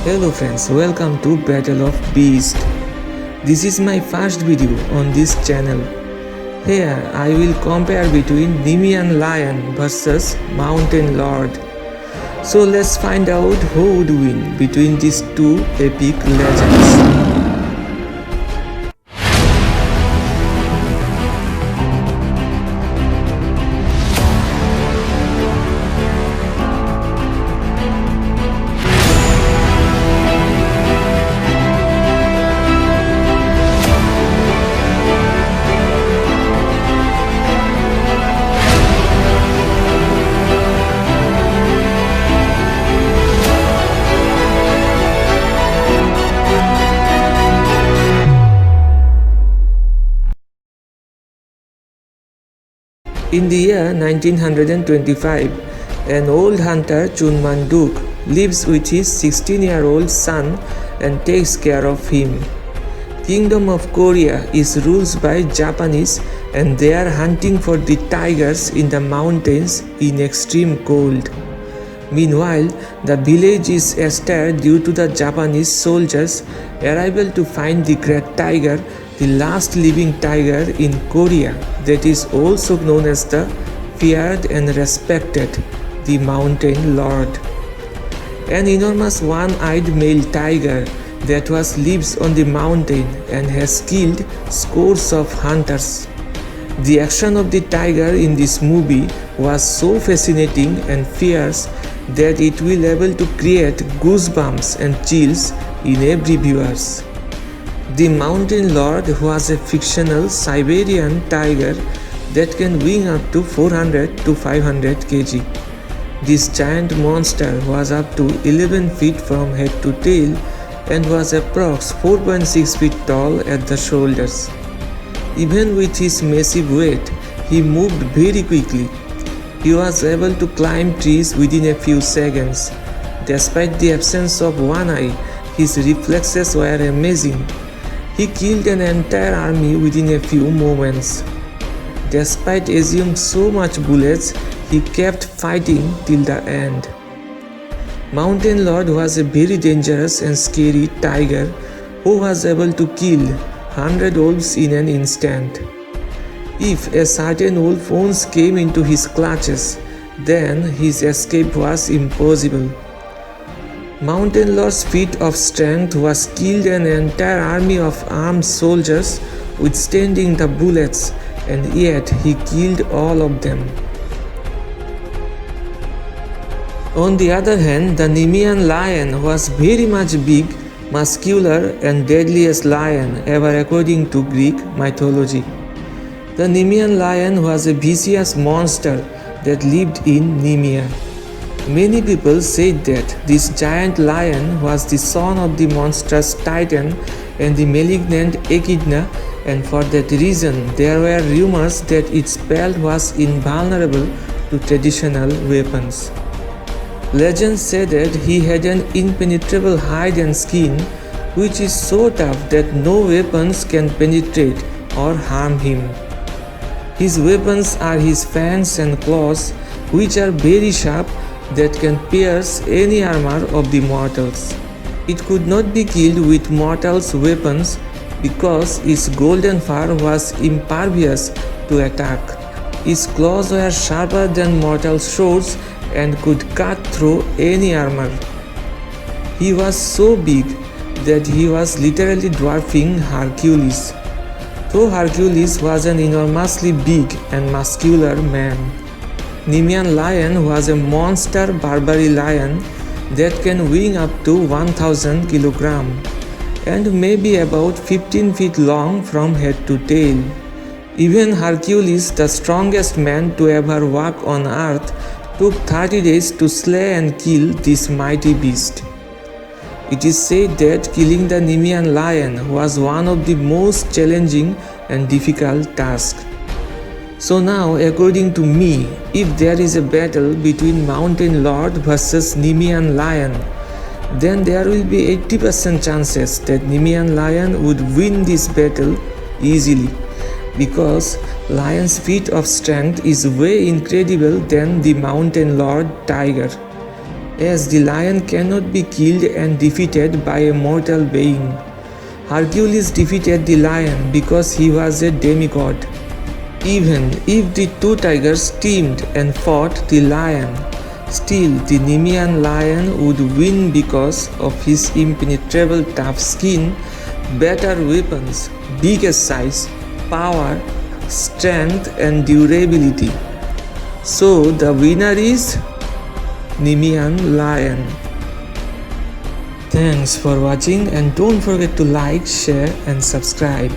Hello friends, welcome to Battle of Beast. This is my first video on this channel. Here I will compare between Nemean Lion versus Mountain Lord. So let's find out who would win between these two epic legends. In the year 1925, an old hunter, Chunman Duk, lives with his 16-year-old son and takes care of him. Kingdom of Korea is ruled by Japanese and they are hunting for the tigers in the mountains in extreme cold. Meanwhile, the village is astir due to the Japanese soldiers' arrival to find the great tiger, the last living tiger in Korea, that is also known as the feared and respected, the Mountain Lord. An enormous one-eyed male tiger that lives on the mountain and has killed scores of hunters. The action of the tiger in this movie was so fascinating and fierce that it will able to create goosebumps and chills in every viewers. The Mountain Lord was a fictional Siberian tiger that can weigh up to 400 to 500 kg. This giant monster was up to 11 feet from head to tail and was approx 4.6 feet tall at the shoulders. Even with his massive weight, he moved very quickly. He was able to climb trees within a few seconds. Despite the absence of one eye, his reflexes were amazing. He killed an entire army within a few moments. Despite assuming so much bullets, he kept fighting till the end. Mountain Lord was a very dangerous and scary tiger who was able to kill 100 wolves in an instant. If a certain wolf once came into his clutches, then his escape was impossible. Mountain Lord's feat of strength was killed an entire army of armed soldiers withstanding the bullets, and yet he killed all of them. On the other hand, the Nemean lion was very much big, muscular and deadliest lion ever according to Greek mythology. The Nemean lion was a vicious monster that lived in Nemea. Many people said that this giant lion was the son of the monstrous Titan and the malignant Echidna, and for that reason there were rumors that its pelt was invulnerable to traditional weapons. Legends say that he had an impenetrable hide and skin which is so tough that no weapons can penetrate or harm him. His weapons are his fangs and claws, which are very sharp that can pierce any armor of the mortals. It could not be killed with mortals' weapons because its golden fur was impervious to attack. Its claws were sharper than mortal swords and could cut through any armor. He was so big that he was literally dwarfing Hercules. Though Hercules was an enormously big and muscular man, Nemean lion was a monster Barbary lion that can weigh up to 1000 kg and may be about 15 feet long from head to tail. Even Hercules, the strongest man to ever walk on earth, took 30 days to slay and kill this mighty beast. It is said that killing the Nemean lion was one of the most challenging and difficult tasks. So now, according to me, if there is a battle between Mountain Lord versus Nemean lion, then there will be 80% chances that Nemean lion would win this battle easily, because lion's feat of strength is way incredible than the Mountain Lord tiger. as the lion cannot be killed and defeated by a mortal being. Hercules defeated the lion because he was a demigod. Even if the two tigers teamed and fought the lion, still the Nemean lion would win because of his impenetrable tough skin, better weapons, bigger size, power, strength and durability. So the winner is Nemean lion. Thanks for watching and don't forget to like, share and subscribe.